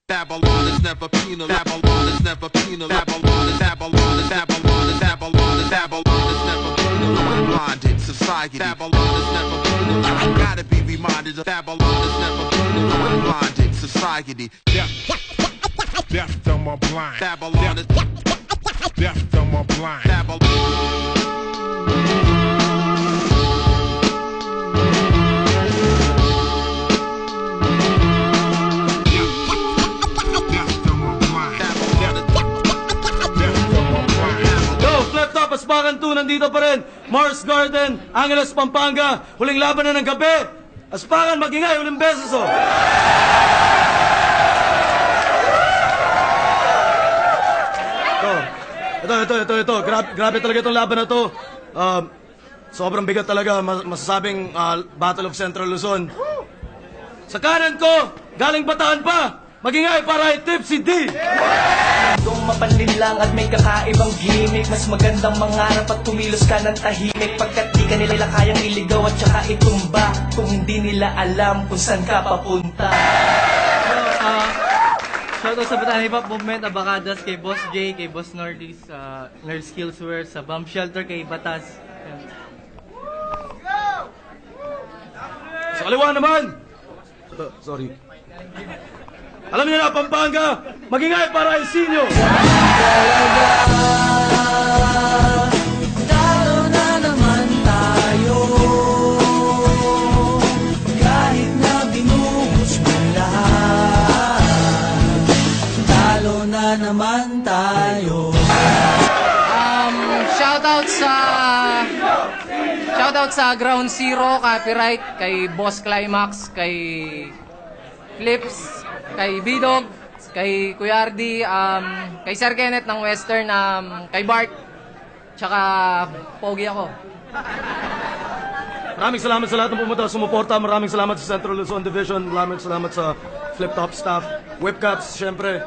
Babylon is never penal. Babylon is never penal. Babylon is Babylon is Babylon is Babylon is Babylon is never penal. Blinded society. Babylon is never penal. You gotta be reminded of Babylon is never penal. Blinded society. Deaf, dumb, or blind. Babylon is Deaf, dumb, or blind. Babylon. Aspakan 2, nandito pa rin. Mars Garden, Angeles, Pampanga. Huling laban na ng gabi. Aspakan, magingay, huling beses, oh. Ito. Grabe talaga itong laban na to. Sobrang bigat talaga. Masasabing Battle of Central Luzon. Sa kanan ko, galing Bataan pa. Magingay para Tipsy D. Kung mapanlin lang at may kakaibang gimmick, mas magandang mangarap at tumilos ka ng tahimik, pagkat di ka nila kayang iligaw at saka itumba kung hindi nila alam kung saan ka papunta. Shoutout sa Bataan Hip Hop Movement, Abacadas, kay Boss J, kay Boss Nordis, Nerd Skillswear, sa Bomb Shelter, kay Batas. Sa kaliwa naman. Sorry. Alam niyo na, Pampanga, magingay para Elsinio. Talo na naman tayo, kahit na binuhos mo lahat. Talo na naman tayo. Shoutout sa Ground Zero, Copyright, kay Boss Climax, kay Flips, kay Bidog, kay Kuya Ardi, kay Sir Kenneth ng Western, kay Bart, tsaka pogi ako. Maraming salamat sa lahat ng pumunta, sumuporta. Maraming salamat sa Central Luzon Division. Maraming salamat sa Flip Top staff. Whipcaps, syempre.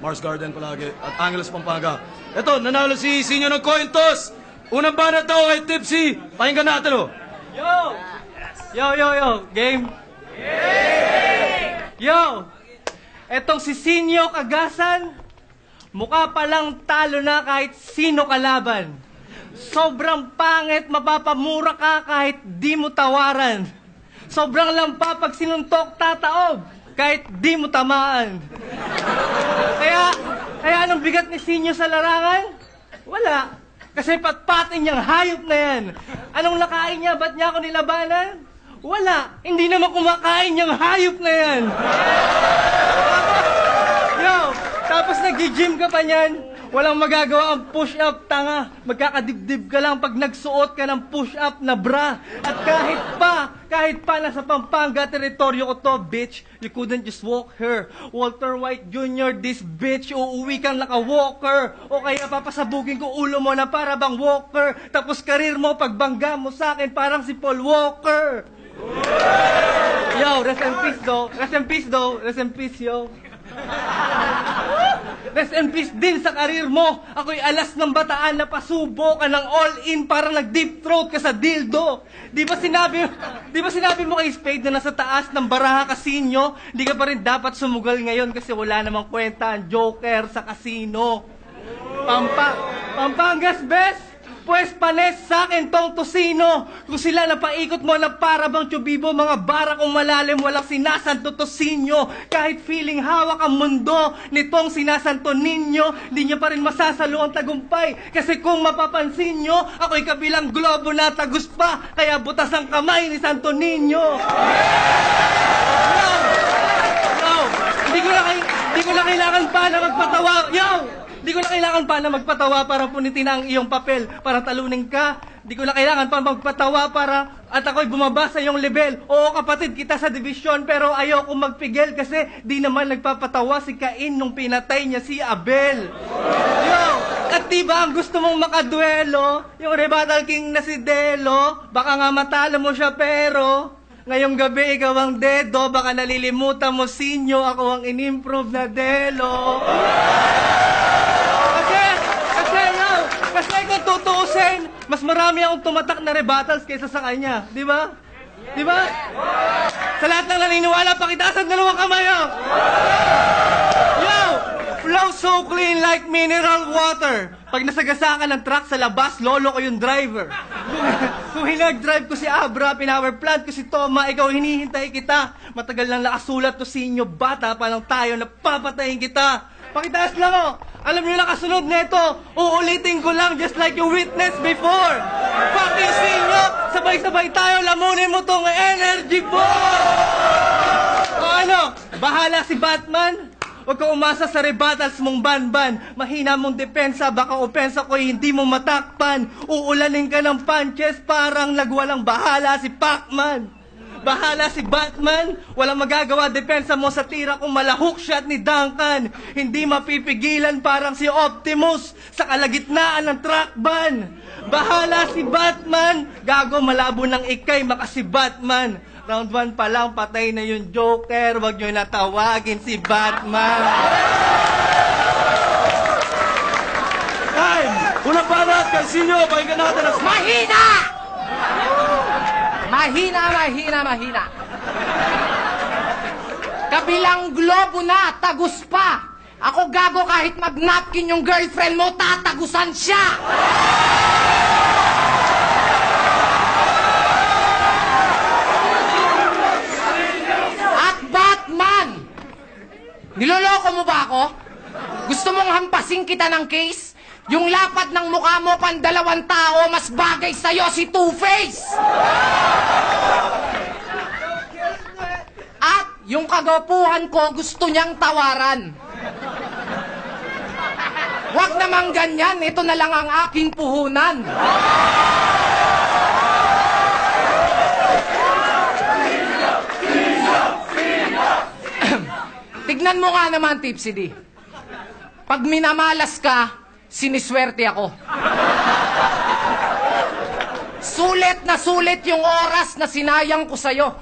Mars Garden palagi. At Angeles, Pampanga. Ito, nanalo si Sinyo ng coin toss. Unang banat daw kay Tipsy. Pakinggan natin, oh. Yo! Game? Yo! Etong si Sinyo Kagasan, mukha palang talo na kahit sino kalaban. Sobrang pangit, mapapamura ka kahit di mo tawaran. Sobrang lampa pag sinuntok tataob, kahit di mo tamaan. Kaya anong bigat ni Sinyo sa larangan? Wala. Kasi patpatin niyang hayop na yan. Anong nakain niya? Ba't niya ako nilabanan? Wala. Hindi naman kumakain niyang hayop na yan. Yo, tapos nag-gym ka pa niyan. Walang magagawa ang push-up, tanga. Magkakadibdib ka lang pag nagsuot ka ng push-up na bra. At kahit pa nasa Pampanga teritoryo ko to, bitch, you couldn't just walk her. Walter White Jr., this bitch, uuwi kang naka-walker. O kaya papasabugin ko ulo mo na para bang walker. Tapos karir mo, pagbangga mo sa akin, parang si Paul Walker. Yo, rest in peace, though. Rest in peace, though. Rest in peace, yo. Rest in peace din sa karir mo. Ako'y alas ng Bataan na pasubo ka ng all-in para nag-deep throat ka sa dildo. Di ba sinabi mo kay Spade na nasa taas ng Baraha Casino? Di ka pa rin dapat sumugal ngayon kasi wala namang kwenta ang Joker sa casino. Pampangas, best! Pues panes sa akin tong tosino. Kung sila napaikot mo na para bang Chubibo, mga bara kong malalim, walang sinasanto tosinyo. Kahit feeling hawak ang mundo nitong sinasanto ninyo, di nyo pa rin masasalo ang tagumpay. Kasi kung mapapansin nyo, ako'y kabilang globo na tagus pa, kaya butas ang kamay ni Santo Niño. Hindi ko na kailangan pa na magpatawa. Di ko na kailangan pa na magpatawa para punitin ang iyong papel, para talunin ka. Di ko na kailangan pa magpatawa para at ako'y bumaba sa iyong level. Oo, kapatid kita sa division, pero ayoko magpigil kasi di naman nagpapatawa si Cain nung pinatay niya si Abel. Yo! At diba ang gusto mong makaduelo? Yung rebuttal king na si Delo, baka nga matalo mo siya pero ngayong gabi ikaw ang dedo, baka nalilimutan mo Sinyo, ako ang in-improve na Delo. Kasi kung tutuusin, mas marami akong tumatak na rebuttals kaysa sa kanya. Di ba? Di ba? Sa lahat ng naniniwala, pakitaas ang dalawang kamay. So clean like mineral water. Pag nasagasa ka ng truck sa labas, lolo ko yung driver. Kung hinag-drive ko si Abra, pinower plant ko si Toma, ikaw hinihintay kita. Matagal nang nakasulat to sinyo, bata pa lang tayo, napapatayin kita. Pakitaas lang oh. Alam niyo na kasunod nito. Uulitin ko lang just like you witnessed before. Fucking sinyo, sabay-sabay tayo, lamunin mo tong energy ball. O ano, bahala si Batman? Huwag ka umasa sa rebuttals mong banban. Mahina mong depensa, baka opensa ko'y hindi mo matakpan. Uulanin ka ng punches, parang nagwalang bahala si Pacman. Bahala si Batman, walang magagawa depensa mo sa tira kung malahok shot ni Duncan. Hindi mapipigilan parang si Optimus sa kalagitnaan ng truck ban. Bahala si Batman, gago malabo ng ikay makasi Batman. Round 1 pa lang, patay na yung Joker, wag nyo natawagin si Batman. Time! Unang banat, Calcino, pakinggan natin ang... Mahina! Mahina. Kabilang globo na, tagus pa. Ako gago kahit mag-napkin yung girlfriend mo, tatagusan siya. At Batman, niloloko mo ba ako? Gusto mong hampasin kita ng case? Yung lapad ng mukha mo pandalawang tao, mas bagay sa'yo si Two-Face! At yung kagwapuhan ko, gusto niyang tawaran. Wag namang ganyan, ito na lang ang aking puhunan. Tignan mo nga naman, Tipsy D. Pag minamalas ka, siniswerte ako. Sulit na sulit yung oras na sinayang ko sa'yo.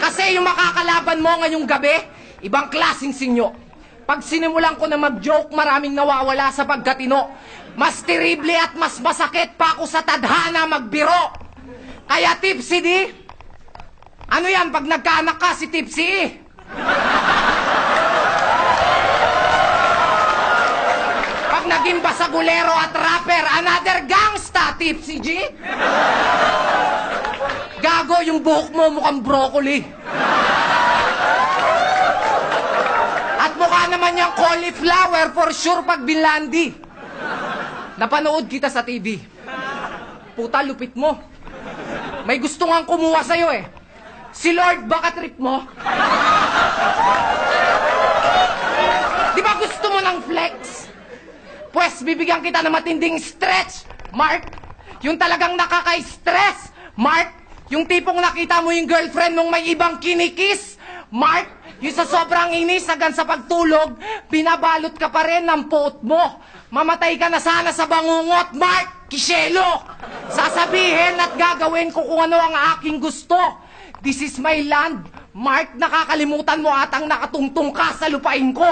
Kasi yung makakalaban mo ngayong gabi, ibang klaseng sinyo. Pag sinimulan ko na mag-joke, maraming nawawala sa pagkatino. Mas terrible at mas masakit pa ako sa tadhana magbiro. Kaya Tipsy D, ano yan, pag nagkaanak ka si Tipsy? Pag naging basagulero at rapper, another gangsta, Tipsy G? Gago, yung buhok mo mukhang broccoli. At mukha naman yung cauliflower for sure pag binlandi. Napanood kita sa TV. Puta, lupit mo. May gusto nga kumuha sa'yo eh. Si Lord, baka trip mo? Di ba gusto mo ng flex? Pwes, bibigyan kita ng matinding stretch, Mark. Yung talagang nakaka-stress, Mark. Yung tipong nakita mo yung girlfriend mong may ibang kinikis, Mark. Yung sa sobrang inis hanggang sa pagtulog, binabalot ka pa rin ng puot mo. Mamatay ka na sana sa bangungot, Mark. Kishelo. Sasabihin at gagawin ko kung ano ang aking gusto. This is my land. Mark, nakakalimutan mo atang nakatungtong ka sa lupain ko.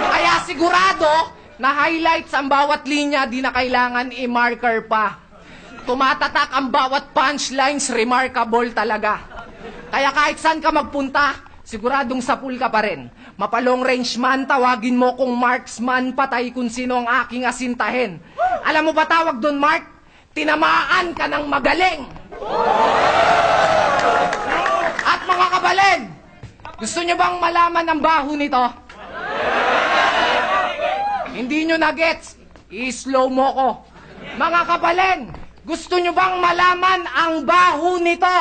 Kaya sigurado na highlights ang bawat linya, di na kailangan i-marker pa. Tumatatak ang bawat punchlines, remarkable talaga. Kaya kahit saan ka magpunta, siguradong sapul ka pa rin. Mapalong range man, tawagin mo kung marksman, patay kung sino ang aking asintahin. Alam mo ba tawag doon, Mark? Tinamaan ka ng magaling. At mga kabalen, gusto nyo bang malaman ang baho nito? Hindi nyo na-gets, i-slow mo ko. Mga kabalen, gusto nyo bang malaman ang baho nito?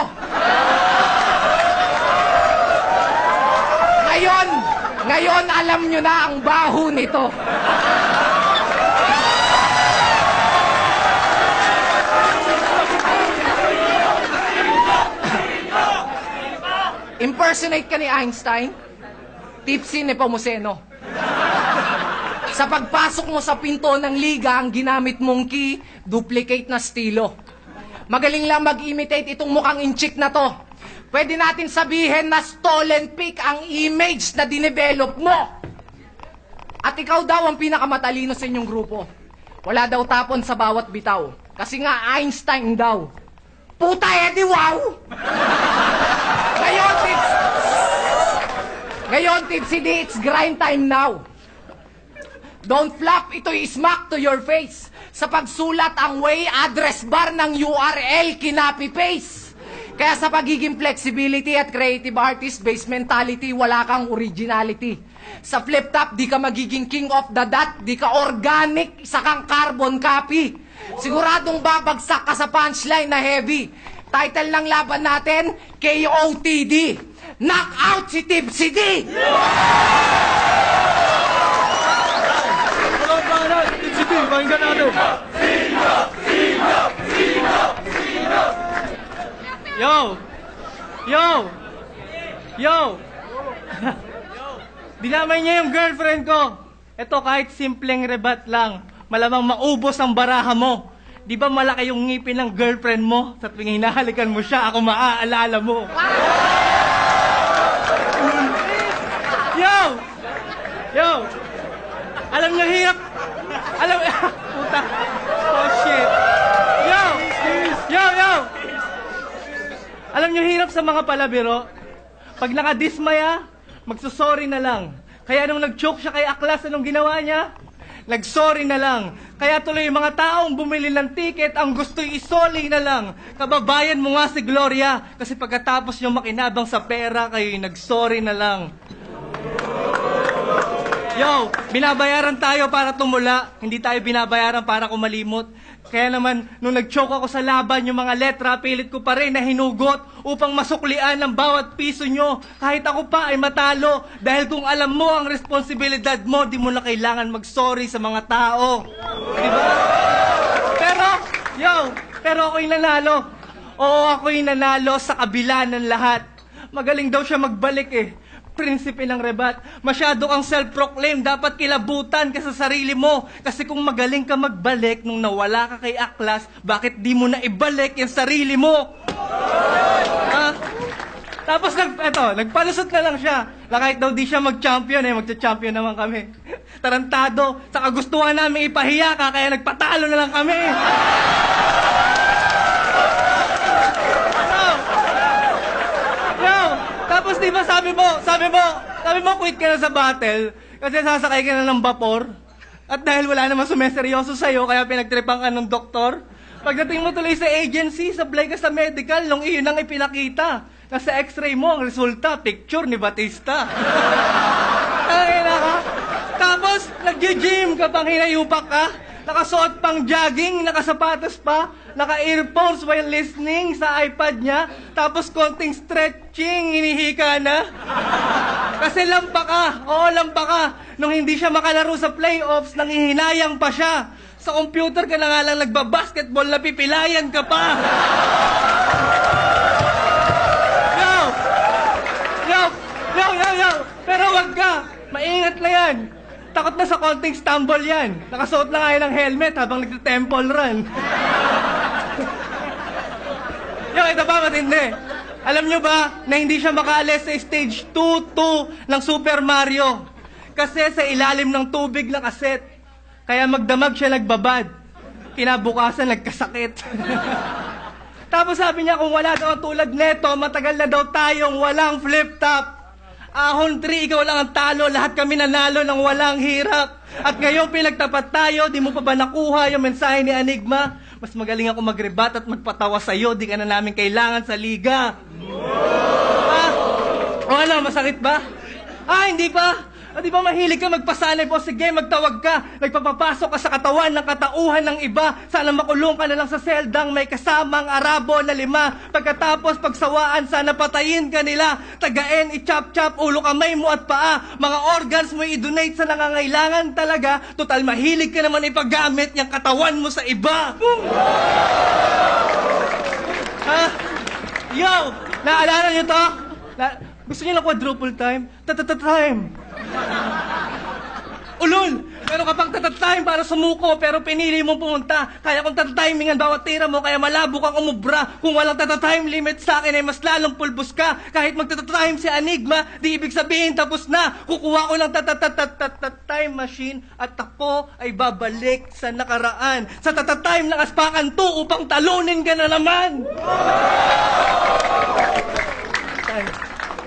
Ngayon alam nyo na ang baho nito. Impersonate ka ni Einstein? Tipsy Nepomuceno. Sa pagpasok mo sa pinto ng liga, ang ginamit mong key, duplicate na estilo. Magaling lang mag-imitate itong mukhang inchik na to. Pwede natin sabihin na stolen pic ang image na dinevelop mo. At ikaw daw ang pinakamatalino sa inyong grupo. Wala daw tapon sa bawat bitaw. Kasi nga, Einstein daw. Puta, Eddie, wow! Ngayon, Tipsy D, it's grind time now. Don't flap, ito'y smack to your face. Sa pagsulat ang way, address bar ng URL, kinapi-paste. Kaya sa pagiging flexibility at creative artist-based mentality, wala kang originality. Sa flip top, di ka magiging king of the dot, di ka organic, isa kang carbon copy. Siguradong babagsak ka sa punchline na heavy. Title ng laban natin, KOTD. Knock out si Tipsy D! Hello, Banan! Tipsy D, pakinggan natin! Yo! Yo! Yo! Dinamay niya yung girlfriend ko. Ito kahit simpleng rebat lang. Malamang maubos ang baraha mo. Di ba malaki yung ngipin ng girlfriend mo? Sa tuwing hinahalikan mo siya, ako maaalala mo. Yo! Yo! Alam niyo hirap... Alam... Puta. Oh, shit. Yo! Yo! Yo! Alam niyo hirap sa mga palabiro? Pag nakadismaya, magsusorry na lang. Kaya nung nag-choke siya kay Aklas, anong ginawa niya? Nag-sorry na lang. Kaya tuloy yung mga taong bumili ng ticket, ang gusto'y isoli na lang. Kababayan mo nga si Gloria, kasi pagkatapos yung makinabang sa pera, kayo'y nag-sorry na lang. Yo, binabayaran tayo para tumula, hindi tayo binabayaran para kumalimot. Kaya naman, nung nag-choke ako sa laban, yung mga letra, pilit ko pa rin na hinugot upang masuklian ng bawat piso nyo. Kahit ako pa ay matalo. Dahil kung alam mo ang responsibilidad mo, di mo na kailangan mag-sorry sa mga tao. Diba? Pero ako'y nanalo. Oo, ako'y nanalo sa kabila ng lahat. Magaling daw siya magbalik eh. Prinsipe ng rebat. Masyado kang self-proclaim. Dapat kilabutan ka sa sarili mo. Kasi kung magaling ka magbalik nung nawala ka kay Aklas, bakit di mo na ibalik yung sarili mo? Ha? Tapos nagpalusot na lang siya. Kahit daw di siya mag-champion magcha-champion naman kami. Tarantado. Sa kagustuhan namin ipahiya ka, kaya nagpatalo na lang kami. Tapos di ba sabi mo quit ka na sa battle kasi sasakay ka na ng vapor. At dahil wala namang sumeseryoso sa'yo, kaya pinagtripan ka ng doktor. Pagdating mo tuloy sa agency, sablay ka sa medical, nung iyon ang ipinakita. Nasa x-ray mo, ang resulta, picture ni Batista. Tapos, nag-gym ka pang hinayupak ka. Nakasuot pang jogging, nakasapatos pa, naka-earphones while listening sa iPad niya, tapos konting stretching, hinihika na. Kasi lampa ka, lampa ka. Nung hindi siya makalaro sa playoffs, nanghihinayang pa siya. Sa computer ka na nga lang nagbabasketball, napipilayan ka pa. Yo! Pero wag ka, maingat na yan. Takot na sa konting stumble yan. Nakasuot na nga ng helmet habang nagte-temple run. Ito pa matindi. Alam nyo ba na hindi siya makaalis sa stage 2-2 ng Super Mario? Kasi sa ilalim ng tubig na kaset. Kaya magdamag siya nagbabad. Kinabukasan nagkasakit. Tapos sabi niya kung wala daw tulad neto, matagal na daw tayong walang flip-top. Ahon 3, ikaw lang ang talo, lahat kami nanalo ng walang hirap. At ngayon pinagtapat tayo, di mo pa ba nakuha yung mensahe ni Enigma? Mas magaling ako magrebat at magpatawa sa'yo, di ka na namin kailangan sa liga. O ano, masakit ba? Hindi pa. Di ba mahilig ka magpasanay po? Sige, magtawag ka. Nagpapapasok ka sa katawan ng katauhan ng iba. Sana makulong ka na lang sa seldang may kasamang Arabo na 5. Pagkatapos pagsawaan, sana patayin ka nila. Tagain, i-chop-chop, ulo, kamay mo at paa. Mga organs mo i-donate sa nangangailangan talaga. Total mahilig ka naman ipagamit yung katawan mo sa iba. Yo! Naalala niyo to? Gusto niyo na quadruple time? Time! Ulol! Meron ka pang tatatime para sumuko, pero pinili mong pumunta. Kaya kung tatatimingan bawat tira mo, kaya malabo kang umubra. Kung walang tatatime limit sa akin, ay mas lalong pulbos ka. Kahit magtatatime si Enigma, di ibig sabihin tapos na. Kukuha ko ng time machine at ako ay babalik sa nakaraan. Sa tatatime ng Aspakan 2 upang talunin ka na naman.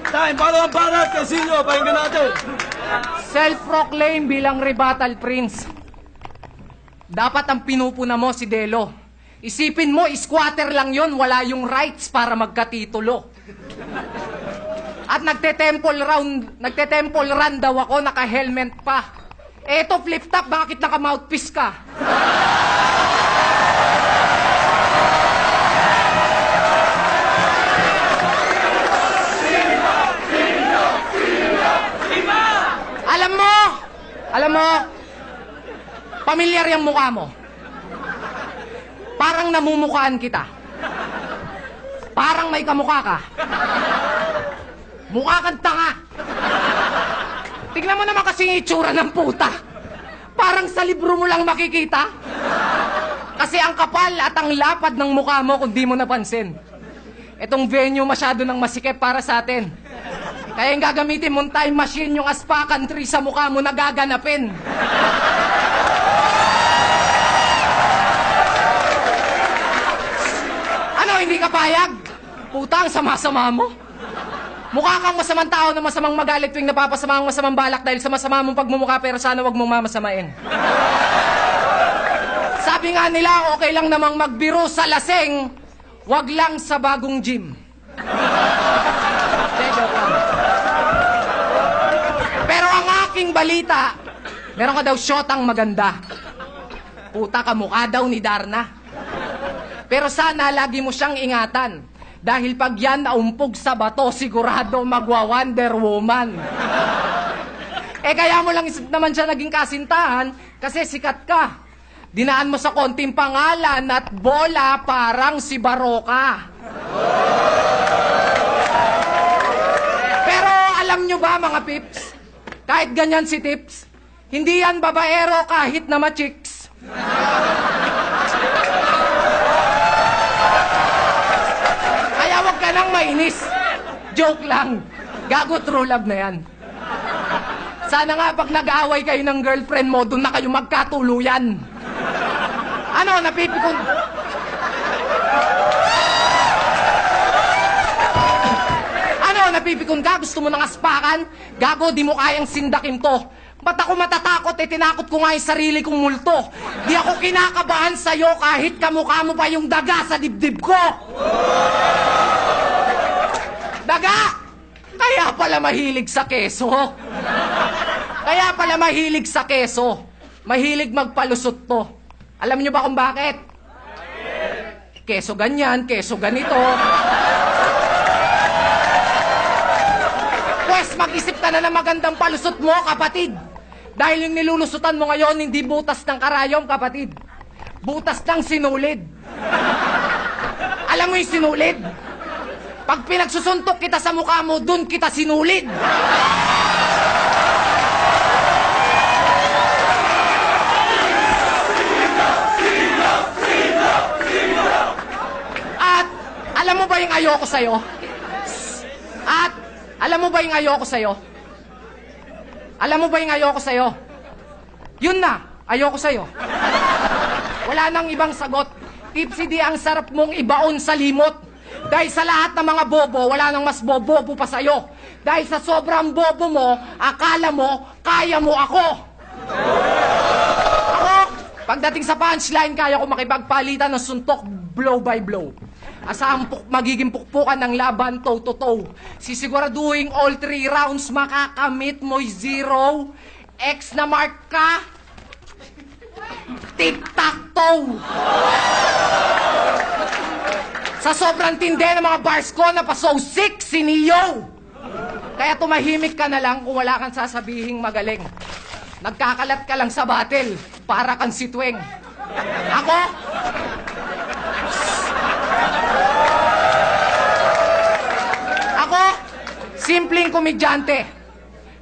Time, paano ang banat kay Sinyo? Pakinggan natin. Self-proclaim bilang rebuttal prince. Dapat ang pinupuna mo si Delo. Isipin mo, squatter lang yon, wala yung rights para magkatitulo. At nagte-temple run daw ako, naka-helmet pa. Eto, flip-top, bakit naka-mouthpiece ka? Alam mo, pamilyar yung mukha mo. Parang namumukhaan kita. Parang may kamukha ka. Mukha kang tanga. Tignan mo naman kasi yung itsura ng puta. Parang sa libro mo lang makikita. Kasi ang kapal at ang lapad ng mukha mo kung di mo napansin. Itong venue masyado nang masikip para sa atin. Kaya yung gagamitin mong time machine, yung Aspakan 3 sa mukha mo nagaganapin. Ano, hindi ka payag? Puta, ang sama-sama mo. Mukha kang masamang tao na masamang magalit tuwing napapasama ang masamang balak dahil sa masama mong pagmumukha, pero sana wag mong mamasamain. Sabi nga nila, okay lang namang magbiro sa laseng, wag lang sa bagong gym. Joke lang. Pero ang aking balita, meron ka daw shotang maganda. Puta, kamukha daw ni Darna. Pero sana lagi mo siyang ingatan. Dahil pag yan naumpog sa bato, sigurado magwa-Wonder Woman. Kaya mo lang naman siya naging kasintahan kasi sikat ka. Dinaan mo sa konting pangalan at bola parang si Baroka. Pero alam nyo ba mga pips, kahit ganyan si Tips, hindi yan babaero kahit na ma-chicks. Kaya wag ka nang mainis. Joke lang. Gago, true love na yan. Sana nga pag nag-aaway kayo ng girlfriend mo, doon na kayo magkatuluyan. Ano, napipikon... Napipikon ka? Gusto mo ng aspakan? Gago, di mo kayang sindakin to. Ba't ako matatakot? Tinakot ko nga yung sarili kong multo. Di ako kinakabahan sa'yo kahit kamukha mo pa yung daga sa dibdib ko. Daga! Kaya pala mahilig sa keso. Kaya pala mahilig sa keso. Mahilig magpalusot to. Alam niyo ba kung bakit? Keso ganyan, keso ganito. Pues mag-isip ka na ng magandang palusot mo, kapatid. Dahil yung nilulusutan mo ngayon, hindi butas ng karayom, kapatid. Butas ng sinulid. Alam mo yung sinulid? Pag pinagsusuntok kita sa mukha mo, dun kita sinulid. At alam mo ba yung ayoko sa'yo? Alam mo ba yung ayoko sa'yo? Alam mo ba yung ayoko sa'yo? Yun na, ayoko sa'yo. Wala nang ibang sagot. Tipsy di ang sarap mong ibaon sa limot. Dahil sa lahat ng mga bobo, wala nang mas bobo pa sa'yo. Dahil sa sobrang bobo mo, akala mo, kaya mo ako. Ako, pagdating sa punchline, kaya ko makipagpalitan ng suntok blow by blow. Asahang magiging pukpukan ng laban toe-to-toe. Sisiguraduhin all 3 rounds makakamit mo'y 0. X na mark ka. Tic-tac-toe. Sa sobrang tindi ng mga bars ko, napaso 6 si Neo. Kaya tumahimik ka na lang kung wala kang sasabihing magaling. Nagkakalat ka lang sa battle para kang si Tweng. Ako? Ako, simpleng komedyante.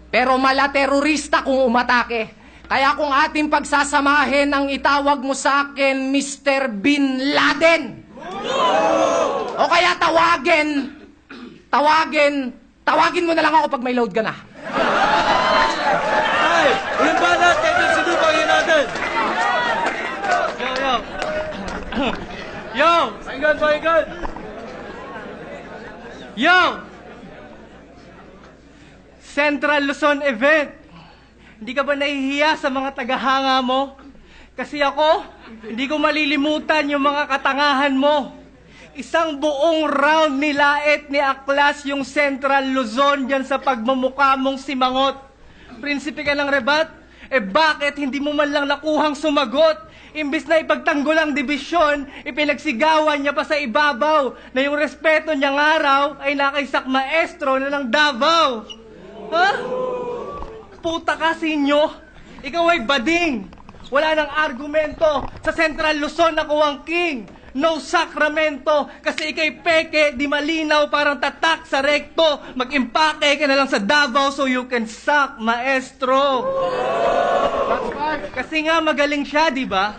Pero mala terorista kung umatake. Kaya kung ating pagsasamahin ang itawag mo sa akin, Mr. Bin Laden. O kaya tawagin mo na lang ako pag may load ka na. Ay! Uling banat! Kaya sinupangin natin! Yo! Yo! Pakinggan! Yo! Central Luzon event. Hindi ka ba nahihiya sa mga tagahanga mo? Kasi ako, hindi ko malilimutan yung mga katangahan mo. Isang buong round nilait ni Aklas yung Central Luzon dyan sa pagmumukha mong simangot. Prinsipe ka ng rebat? Bakit hindi mo man lang nakuhang sumagot? Imbis na ipagtanggol ang dibisyon, ipinagsigawan niya pa sa ibabaw na yung respeto niyang araw ay nakaisak maestro na ng Davao. Ha? Puta ka, Sinyo. Ikaw ay bading. Wala nang argumento. Sa Central Luzon ako ang king. No sakramento. Kasi ikay peke, di malinaw, parang tatak sa rekto. Mag-impake ka na lang sa Davao so you can suck, maestro. Kasi nga magaling siya, di ba?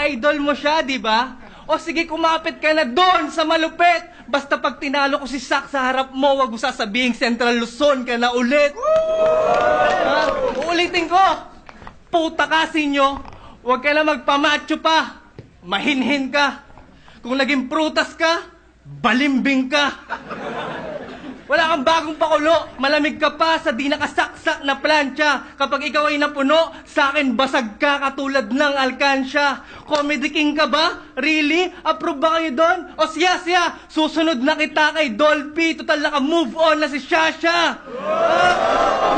Idol mo siya, di ba? O sige, kumapit ka na doon sa malupit. Basta pag tinalo ko si Sak sa harap mo, wag mo sasabihing Central Luzon ka na ulit. Ha? Uulitin ko. Puta ka, Sinyo. Huwag ka na magpamacho pa. Mahinhin ka. Kung naging prutas ka, balimbing ka. Wala kang bagong pakulo. Malamig ka pa sa di nakasaksak na plancha. Kapag ikaw ay napuno, sa akin basag ka katulad ng alkansya. Comedy king ka ba? Really? Approve ba kayo doon? O siya, susunod na kita kay Dolphy. Total naka-move on na si Shasha.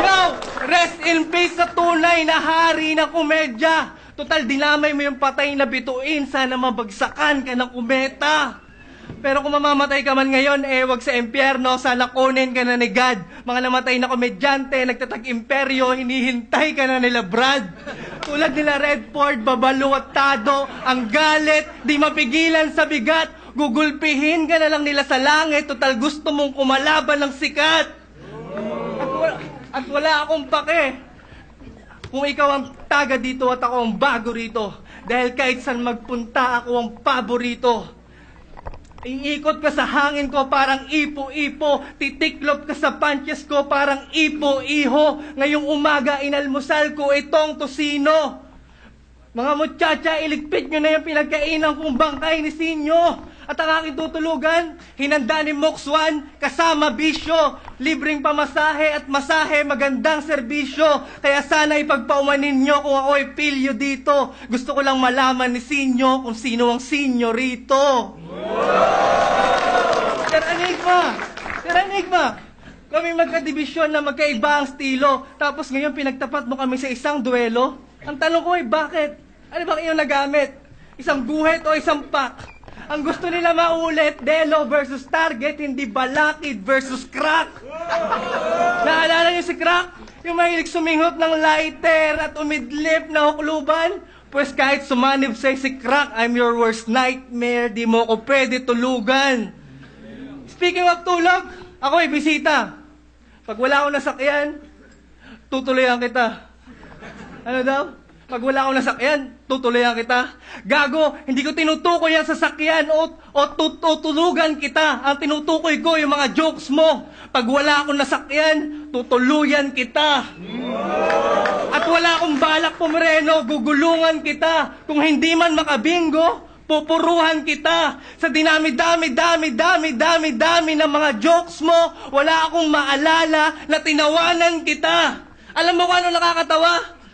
Yo! Rest in peace sa tunay na hari ng komedya. Total, dinamay mo yung patay na bituin. Sana mabagsakan ka ng kumeta. Pero kung mamamatay ka man ngayon, wag sa impyerno, sana kunin ka na ni God. Mga namatay na komedyante, nagtatag-imperyo, hinihintay ka na nila Brad. Tulad nila Redford, babaluwatado, ang galit, di mapigilan sa bigat. Gugulpihin ka na lang nila sa langit, total gusto mong kumalaban ng sikat. At wala akong pake. Kung ikaw ang taga dito at ako ang bago rito. Dahil kahit saan magpunta, ako ang paborito. Iikot ka sa hangin ko parang ipo-ipo. Titiklop ka sa punches ko parang ipo-iho. Ngayong umaga inalmusal ko itong tosino. Mga muchacha, iligpit nyo na yung pinagkainan kong bangkay ni Sinyo. At ang aking tutulugan, hinanda ni Mox One, kasama bisyo. Libreng pamasahe at masahe, magandang serbisyo. Kaya sana ipagpaumanin nyo kung ako ay pilyo dito. Gusto ko lang malaman ni Sinyo kung sino ang Sinyo rito. Sir Enigma, kami magkadibisyon na magkaiba ang estilo. Tapos ngayon pinagtapat mo kami sa isang duelo. Ang tanong ko ay bakit? Ano bang iyong nagamit? Isang guhit o isang pack? Ang gusto nila maulit, Delo versus Target, hindi Balakid versus Crack. Naalala niyo si Crack? Yung mahilig suminghot ng lighter at umidlip na hukluban? Pues kahit sumanib sa'yo si Crack, I'm your worst nightmare, di mo ko pwede tulugan. Speaking of tulog, ako ay bisita. Pag wala akong nasakyan, tutuloyan kita. Ano daw? Pag wala akong nasakyan, tutuloyan kita. Gago, hindi ko tinutukoy ang sasakyan o tutulugan kita. Ang tinutukoy ko yung mga jokes mo. Pag wala akong nasakyan, tutuluyan kita. At wala akong balak pumireno, gugulungan kita. Kung hindi man makabingo, pupuruhan kita. Sa dinami-dami ng mga jokes mo, wala akong maalala na tinawanan kita. Alam mo kung ano nakakatawa?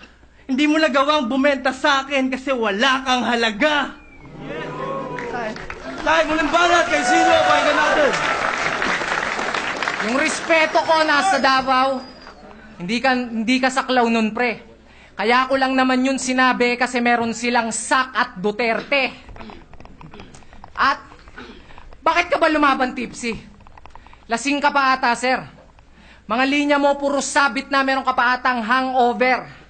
Hindi mo nagawang bumenta sa akin kasi wala kang halaga. Tayo, muling banat kay Sinyo, pakinggan natin. Yung respeto ko nasa Davao, hindi ka saklaw nun, pre. Kaya ko lang naman yun sinabi kasi meron silang Sak at Duterte. At, bakit ka ba lumaban, Tipsy? Lasing ka pa ata, sir. Mga linya mo, puro sabit na meron ka pa atang hangover.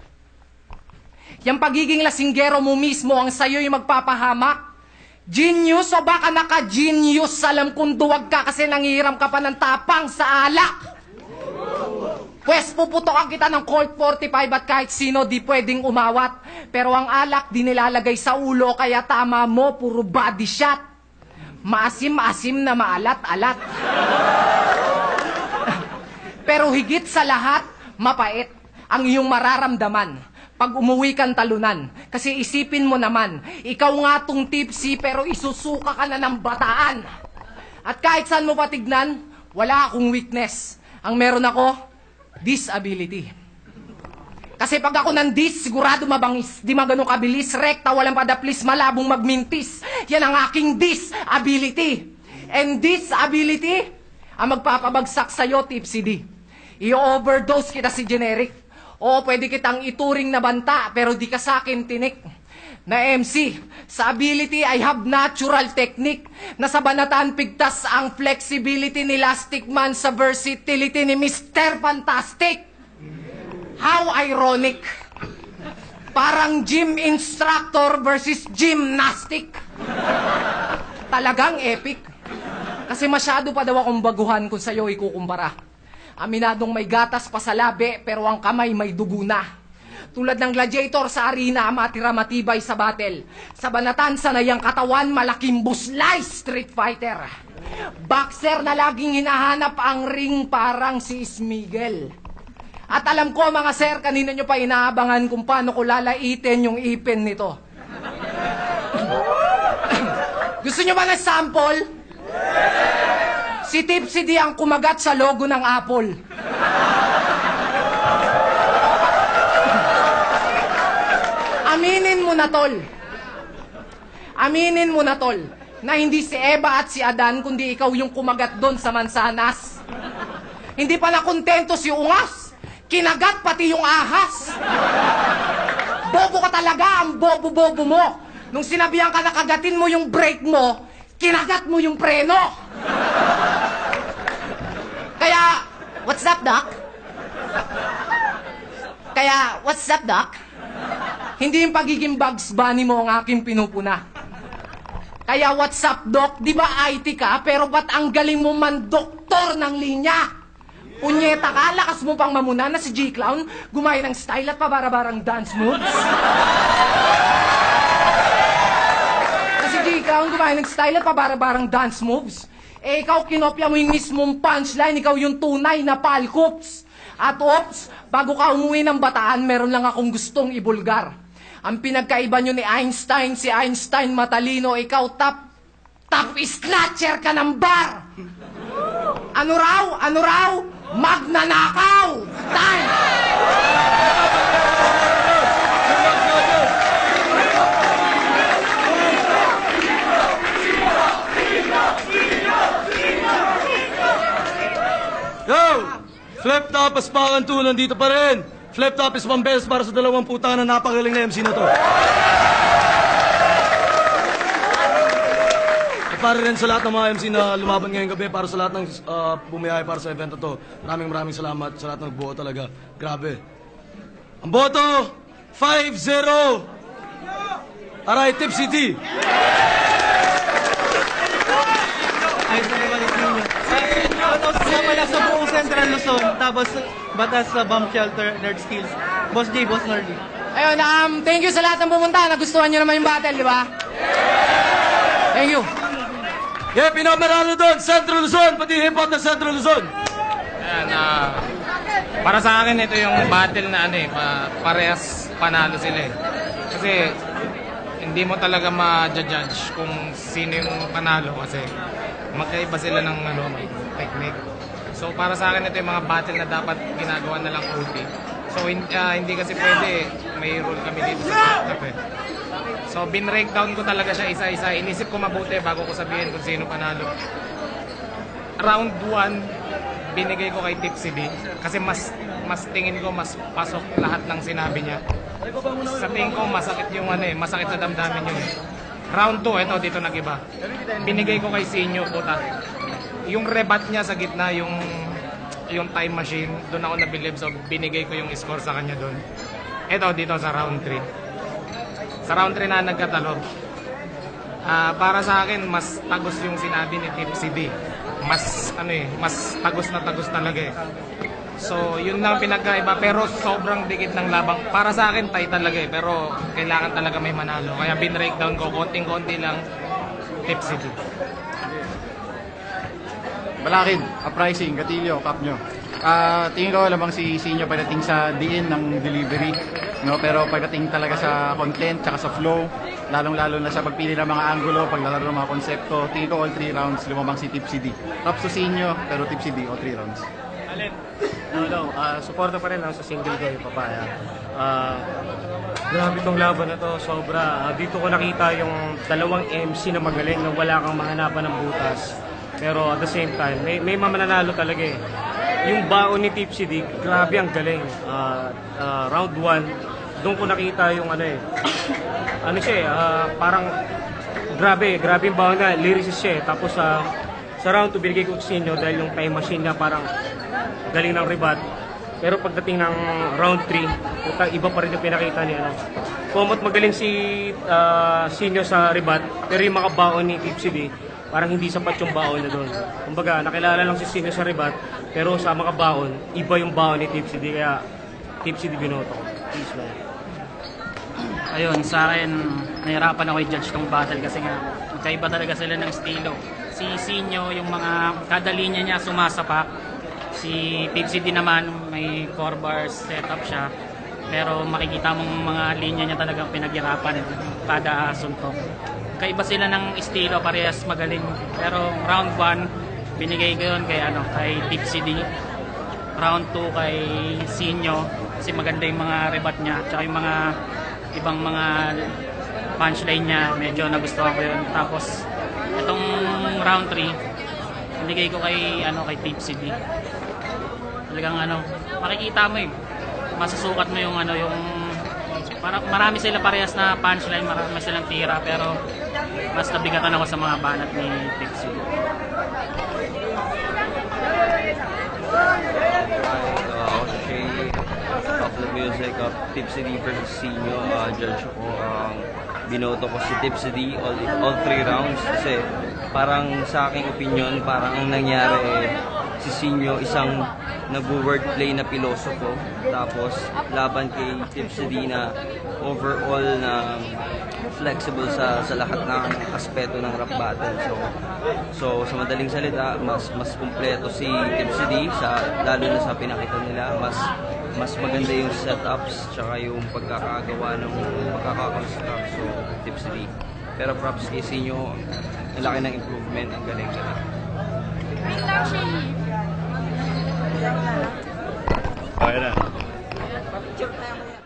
Yang pagiging lasinggero mo mismo ang sayo yung magpapahamak. Genius o baka naka-genius? Alam kong duwag ka kasi nangihiram ka pa ng tapang sa alak. Pwes puputokan kita ng Colt 45 at kahit sino di pwedeng umawat. Pero ang alak di nilalagay sa ulo kaya tama mo, puro body shot. Maasim-asim na maalat-alat. Pero higit sa lahat, mapait ang iyong mararamdaman pag umuwi kang talunan. Kasi isipin mo naman, ikaw nga tong tipsy pero isusuka ka na ng bataan. At kahit saan mo patignan, wala akong weakness. Ang meron ako, disability. Kasi pag ako nandis, sigurado mabangis. Di magano kabilis, rekta, walang padaplis, malabong magmintis. Yan ang aking disability. And disability, ang magpapabagsak sa'yo, Tipsy D. I-overdose kita si generic. O pwede kitang ituring na banta, pero di ka sa'kin tinik. Na MC, sa ability I have natural technique. Nasa banatan pigtas ang flexibility ni Elastic Man sa versatility ni Mr. Fantastic. How ironic. Parang gym instructor versus gymnastic. Talagang epic. Kasi masyado pa daw akong baguhan kung sa'yo ikukumpara. Aminadong may gatas pa sa labi pero ang kamay may dugo na. Tulad ng gladiator sa arena, matira matibay sa battle. Sa banatan, sanay ang katawan, malaking buslay, street fighter. Boxer na laging hinahanap ang ring parang si Smigel. At alam ko mga sir, kanina nyo pa inaabangan kung paano ko lalaitin yung ipin nito. Gusto nyo ba ng sample? Si Tipsy D ang kumagat sa logo ng Apple. Aminin mo na, tol. Aminin mo na, tol, na hindi si Eva at si Adan, kundi ikaw yung kumagat doon sa mansanas. Hindi pa nakontento si Ungas. Kinagat pati yung ahas. Bobo ka talaga, ang bobo-bobo mo. Nung sinabihan ka na kagatin mo yung brake mo, kinagat mo yung preno. Kaya, what's up, Doc? Kaya, what's up, Doc? Hindi yung pagiging Bugs Bunny mo ang aking pinupuna. Kaya what's up, Doc? Di ba IT ka? Pero ba't ang galing mo man doktor ng linya? Punyeta ka, lakas mo pang mamuna na si G-Clown, gumaya ng style at pabara-barang dance moves. Na si G-Clown gumaya ng style at pabara-barang dance moves. Eh, ikaw kinopya mo yung mismong punchline, ikaw yung tunay na palkups. At ops, bago ka umuwi ng Bataan, meron lang akong gustong ibulgar. Ang pinagkaiba nyo ni Einstein, si Einstein matalino, ikaw top snatcher ka ng bar. Ano raw? Ano raw? Magnanakaw! Time! Yo! Flip Top Aspakan 2, nandito pa rin. Flip Top is pambes para sa 20 putang na napagaling na MC na to. At para rin sa lahat ng mga MC na lumaban ngayong gabi, para sa lahat ng bumiyay para sa event na to. Maraming salamat sa lahat ng nagbuo talaga. Grabe. Ang boto, 5-0. Aray, Tipsy D. Ay, sa naman ninyo. Sa pala sa buong Central Luzon, tapos batas sa bomb shelter, nerd skills. Boss J, Boss Nerdy. Ayun, thank you sa lahat ng pumunta. Nagustuhan nyo naman yung battle, di ba? Thank you. Yeah, pinamaralo doon, Central Luzon, pati hip-hop ng Central Luzon. Ayan, para sa akin, ito yung battle na parehas panalo sila eh. Kasi, hindi mo talaga ma-judge kung sino yung panalo kasi magkaiba sila ng technique. So, para sa akin, ito yung mga battle na dapat ginagawa na lang OT. So, hindi kasi pwede, may rule kami dito sa setup eh. So, bin-breakdown ko talaga siya isa-isa. Inisip ko mabuti bago ko sabihin kung sino panalo. Round 1, binigay ko kay Tipsy D. Kasi mas tingin ko mas pasok lahat ng sinabi niya. Sa tingin ko masakit yung masakit sa damdamin yun. Round 2, ito dito nag-iba. Binigay ko kay Sinyo, puta. Yung rebat niya sa gitna, yung time machine, doon ako nabilib. So, binigay ko yung score sa kanya doon. Ito dito sa round 3. Sa round 3 na nagkatalo. Para sa akin, mas tagos yung sinabi ni Tipsy D. Mas tagos na tagos talaga eh. So, yun lang pinagkaiba. Pero sobrang dikit ng labang. Para sa akin, tie talaga eh. Pero kailangan talaga may manalo. Kaya bin-breakdown ko, konting-konti lang, Tipsy D. Balakid, Uprising, Gatillo, Cup nyo. Tingin ko lamang si Sinyo pagdating sa diin ng delivery. No? Pero pagdating talaga sa content, tsaka sa flow, lalong-lalo na sa pagpili ng mga angulo, paglalaro ng mga konsepto, tingin ko all 3 rounds lumabang si Tipsy D. Props to Sinyo, pero Tipsy D all 3 rounds. Alin? No. Suporta pa rin ako sa single ko yung papaya. Grabe tong laban na to, sobra. Dito ko nakita yung dalawang MC na magaling na wala kang mahanapan ng butas. Pero at the same time, may mananalo talaga eh. Yung baon ni Tipsy D, grabe ang galing. Round 1, doon ko nakita yung ano eh. Ano siya eh, parang grabe yung baon na, lyricist siya eh. Tapos sa round 2, binigay ko sa inyo dahil yung time machine niya parang galing ng ribat. Pero pagdating ng round 3, iba pa rin yung pinakita niya. Ano. Kumot magaling si Sinyo sa ribat, pero yung mga baon ni Tipsy D, parang hindi sapat yung baon na doon. Kumbaga, nakilala lang si Sinyo sa ribat, pero sa mga baon, iba yung baon ni Tipsy D, kaya Tipsy D binoto ko. Peace man. Ayun, sa akin, nahirapan ako i-judge tong battle kasi nga, magkaiba talaga sila ng estilo. Si Sinyo, yung mga kada linya niya sumasapak. Si Tipsy D naman, may 4 bars setup siya. Pero makikita mong mga linya niya talagang pinaghirapan kada suntok. Kaiba sila ng estilo, parehas magaling. Pero round 1, binigay ko yun kay Tipsy D. Round 2 kay Sinyo, kasi maganda yung mga rebat niya. Tsaka yung mga ibang mga punchline niya, medyo nagustuhan ko yun. Tapos, itong round 3, binigay ko kay Tipsy D. Talagang makikita mo eh. Masusukat mo yung marami sila parehas na punchline, marami silang tira, pero mas nabigatan ako sa mga banat ni Tipsy. Of the music of Tipsy D versus Sinyo, judge ko binoto ko si Tipsy D all 3 rounds kasi parang sa aking opinion parang ang nangyari si Sinyo isang nag-wordplay na pilosofo tapos laban kay Tipsy D na overall na flexible sa lahat ng aspeto ng rap battle. So sa madaling salita, mas kumpleto si Tipsy D lalo na sa pinakita nila, mas maganda yung setups tsaka yung pagkakagawa ng pagkakakonstruct. So Tipsy D. Pero props kay Sinyo, ang laki ng improvement, ang galing. Wait lang siya. Okay na. Picture tayo.